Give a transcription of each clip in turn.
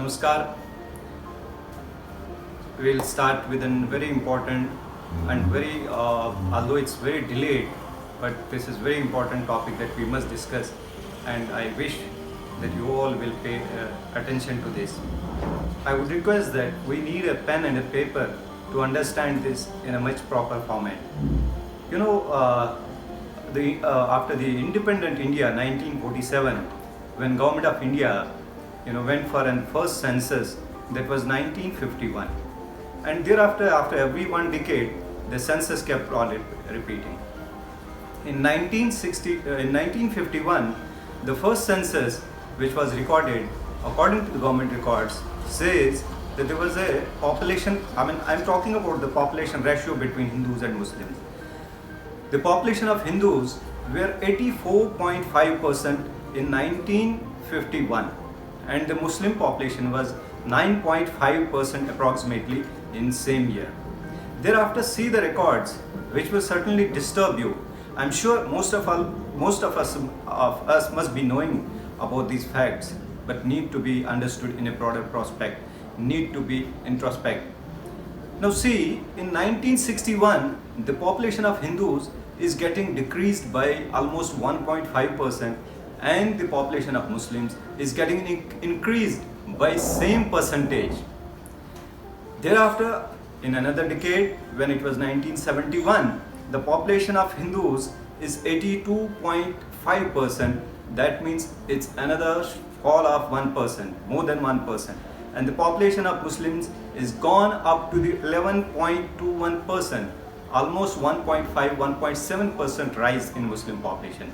Namaskar. We'll start with a very important and although it's very delayed, but this is very important topic that we must discuss, and I wish that you all will pay attention to this. I would request that we need a pen and a paper to understand this in a much proper format. You know, after the independent India 1947, when Government of India went for an first census, that was 1951, and thereafter after every one decade the census kept on repeating. In 1951, the first census which was recorded according to the government records says that there was a population, I'm talking about the population ratio between Hindus and Muslims. The population of Hindus were 84.5% in 1951, and the Muslim population was 9.5% approximately in same year. Thereafter, see the records, which will certainly disturb you. I'm sure most of us must be knowing about these facts, but need to be understood in a broader prospect, need to be introspect. Now see, in 1961, the population of Hindus is getting decreased by almost 1.5%, and the population of Muslims is getting increased by same percentage. Thereafter, in another decade, when it was 1971, the population of Hindus is 82.5%. That means it's another fall of 1%, more than 1%. And the population of Muslims is gone up to the 11.21%, almost 1.7% rise in Muslim population.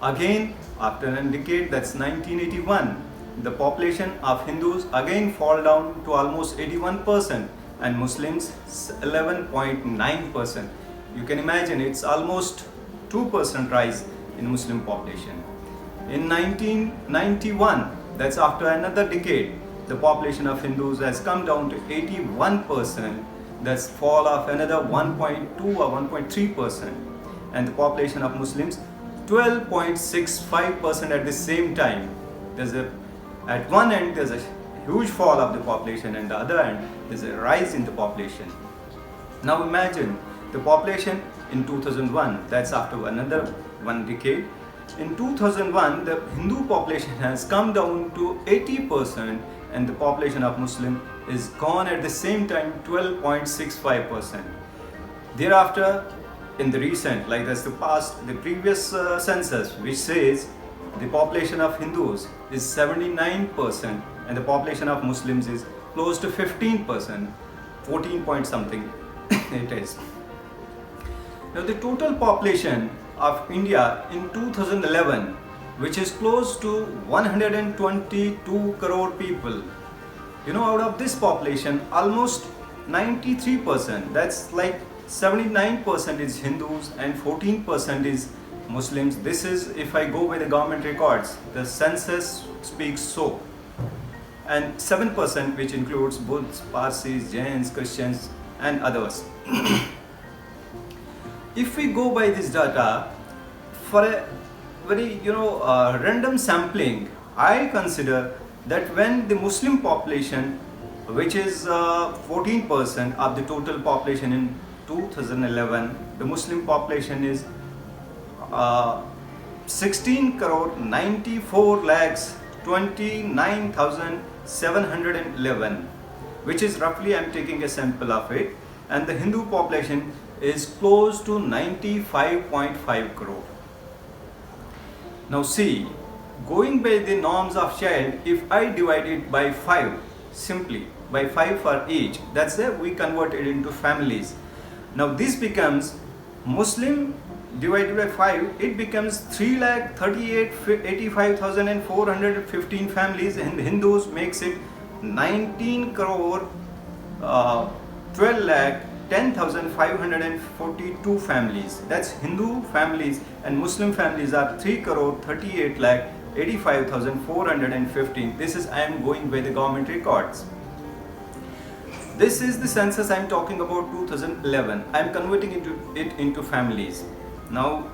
Again, after a decade, that's 1981, the population of Hindus again fall down to almost 81%, and Muslims 11.9%. You can imagine it's almost 2% rise in Muslim population. In 1991, that's after another decade, the population of Hindus has come down to 81%. That's fall of another 1.2 or 1.3%, and the population of Muslims 12.65% at the same time. At one end there's a huge fall of the population, and the other end there's a rise in the population. Now imagine the population in 2001, that's after another one decade. In 2001, the Hindu population has come down to 80%, and the population of Muslim is gone at the same time 12.65%. Thereafter, in the recent, like that's the previous census, which says the population of Hindus is 79%, and the population of Muslims is close to 15%, 14 point something it is. Now the total population of India in 2011, which is close to 122 crore people, out of this population, almost 93%, that's like 79% is Hindus and 14% is Muslims. This is, if I go by the government records, the census speaks so. And 7%, which includes Buddhists, Parsis, Jains, Christians and others. If we go by this data, for a very random sampling, I consider that when the Muslim population, which is 14% of the total population in 2011, the Muslim population is 16 crore 94 lakhs 29,711, which is roughly, I'm taking a sample of it, and the Hindu population is close to 95.5 crore. Now see, going by the norms of child, if I divide it by 5, simply by 5 for each, that's we convert it into families. Now this becomes Muslim divided by 5, it becomes 3,38,85,415 families, and Hindus makes it 19 crore 12 lakh 10,542 families. That's Hindu families, and Muslim families are 3 crore 38 lakh 85,415. This is, I am going by the government records. This is the census I'm talking about, 2011. I'm converting it into families. Now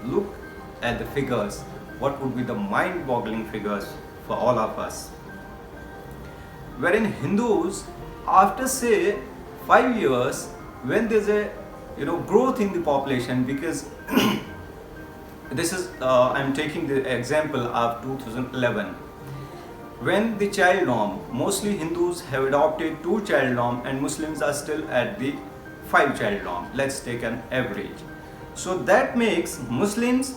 look at the figures. What would be the mind-boggling figures for all of us? wherein Hindus, after say 5 years, when there's a growth in the population, because this is I'm taking the example of 2011, when the child norm, mostly Hindus have adopted 2-child norm and Muslims are still at the 5-child norm. Let's take an average. So that makes Muslims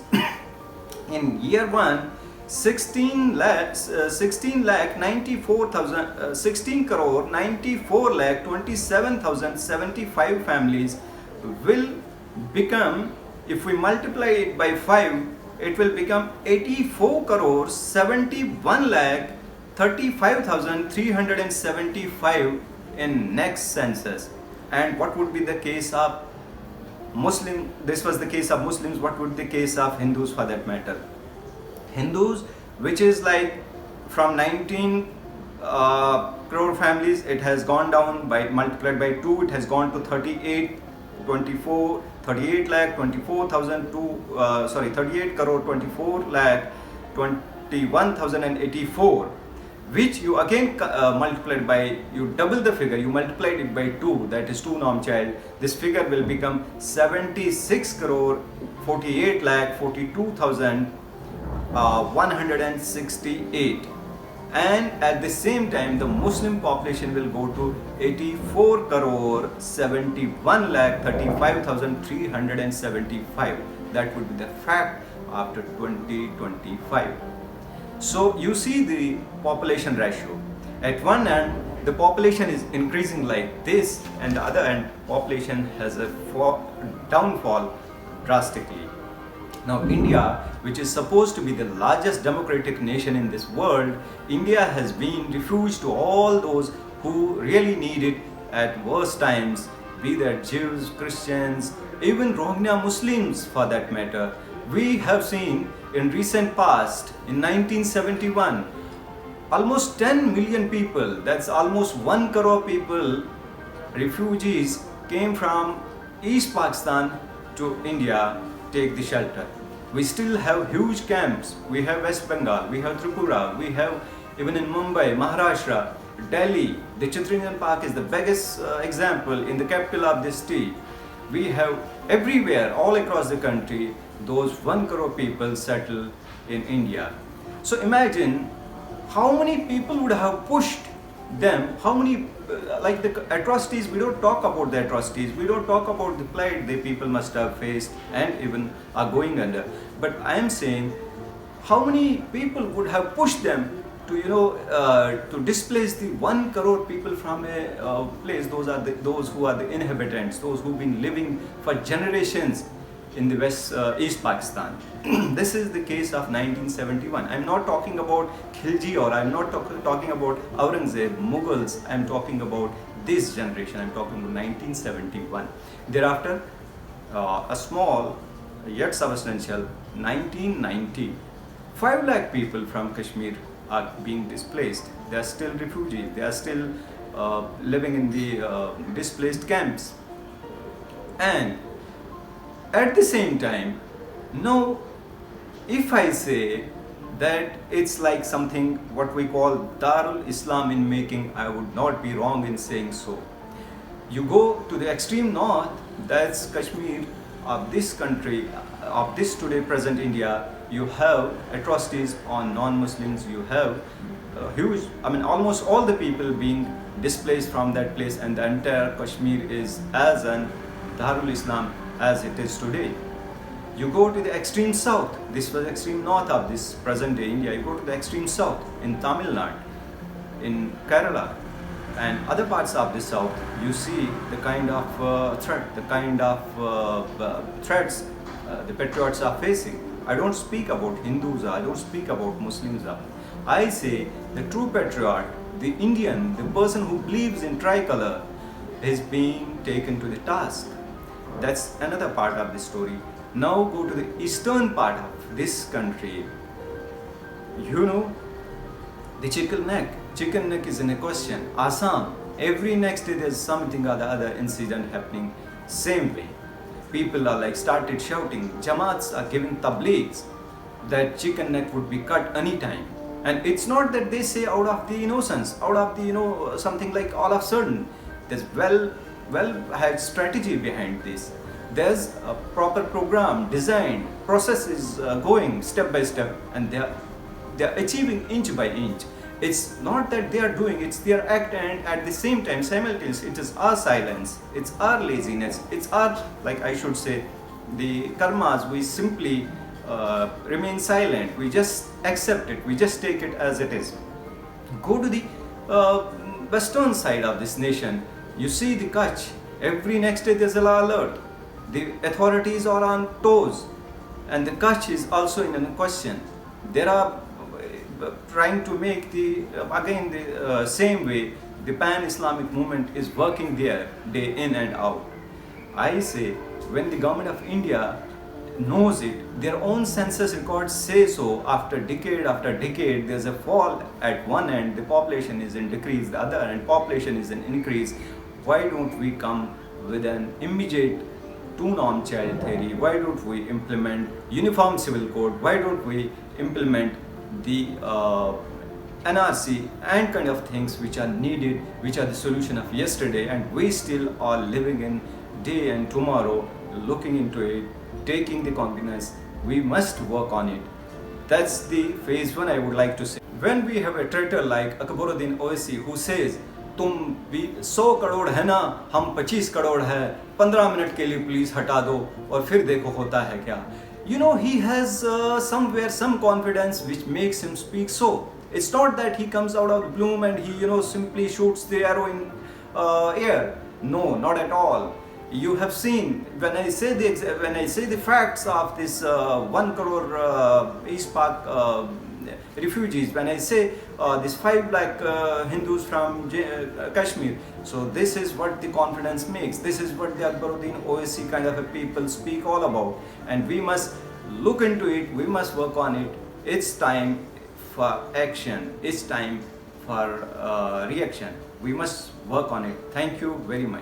in year 1 16 lakh 94,000 16 crore 94 lakh 27,075 families will become, if we multiply it by 5, it will become 84 crore 71 lakh 35,375 in next census. And what would be the case of Muslim? This was the case of Muslims. What would be the case of Hindus for that matter? Hindus, which is like from 19 crore families, it has gone down by multiplied by 2, it has gone to 38 lakh 24,000 to 38 crore 24 lakh 21,084, which you again multiplied by, you double the figure, you multiplied it by 2, that is 2 norm child. This figure will become 76 crore 48 lakh 42,168, and at the same time the Muslim population will go to 84 crore 71 lakh 35,375. That would be the fact after 2025. So you see the population ratio. At one end, the population is increasing like this, and the other end, population has a downfall drastically. Now India, which is supposed to be the largest democratic nation in this world, India has been refuge to all those who really need it at worst times, be that Jews, Christians, even Rohingya Muslims for that matter. We have seen in recent past, in 1971, almost 10 million people, that's almost 1 crore people, refugees, came from East Pakistan to India, take the shelter. We still have huge camps. We have West Bengal, we have Tripura, we have even in Mumbai, Maharashtra, Delhi. The Chittaranjan Park is the biggest example in the capital of this state. We have everywhere, all across the country, those 1 crore people settle in India. So imagine how many people would have pushed them, how many, like the atrocities, we don't talk about the atrocities, we don't talk about the plight the people must have faced and even are going under. But I am saying, how many people would have pushed them to to displace the 1 crore people from a place? Those who are the inhabitants, those who've been living for generations in the East Pakistan. This is the case of 1971. I'm not talking about Khilji, or I'm not talking about Aurangzeb, Mughals. I'm talking about this generation. I'm talking about 1971. Thereafter, a small yet substantial 1990, 5 lakh people from Kashmir are being displaced. They are still refugees. They are still living in the displaced camps. And at the same time, now, if I say that it's like something what we call Darul Islam in making, I would not be wrong in saying so. You go to the extreme north, that's Kashmir of this country, of this today present India, you have atrocities on non-Muslims, you have huge, almost all the people being displaced from that place, and the entire Kashmir is as an Darul Islam as it is today. You go to the extreme south, this was extreme north of this present day India, you go to the extreme south in Tamil Nadu, in Kerala and other parts of the south, you see the kind of threats the patriots are facing. I don't speak about Hindus, I don't speak about Muslims. I say the true patriot, the Indian, the person who believes in tricolor is being taken to the task. That's another part of the story. Now go to the eastern part of this country. The chicken neck. Chicken neck is in a question. Assam, every next day there's something or the other incident happening. Same way. People are started shouting. Jamaats are giving tabligh that chicken neck would be cut anytime. And it's not that they say out of the innocence, out of the something like all of a sudden. There's well had strategy behind this. There's a proper program designed, process is going step by step, and they're achieving inch by inch. It's not that they are doing, it's their act, and at the same time simultaneously it is our silence, it's our laziness, it's our, like I should say, the karmas. We simply remain silent, we just accept it, we just take it as it is. Go to the western side of this nation, you see the Kutch, every next day there's a law alert, the authorities are on toes, and the Kutch is also in a question. There are trying to make the again the same way the pan-Islamic movement is working there day in and out. I say, when the government of India knows it, their own census records say so, after decade there's a fall at one end, the population is in decrease, the other end population is in increase. Why don't we come with an immediate two-norm child theory? Why don't we implement uniform civil code? Why don't we implement the NRC and kind of things which are needed, which are the solution of yesterday, and we still are living in day and tomorrow, looking into it, taking the cognizance. We must work on it. That's the phase one I would like to say. When we have a traitor like Akbaruddin Owaisi who says, तुम भी 100 करोड़ है ना, हम 25 करोड़ है, 15 minute के लिए please हटा दो और फिर देखो होता है क्या. He has somewhere some confidence which makes him speak so. It's not that he comes out of the bloom and he simply shoots the arrow in air. No, not at all. You have seen, when I say the facts of this 1 crore East Pak refugees, when I say this 5 lakh Hindus from Kashmir, so this is what the confidence makes. This is what the Akbaruddin Owaisi kind of a people speak all about, and we must look into it. We must work on it. It's time for action. It's time for reaction. We must work on it. Thank you very much.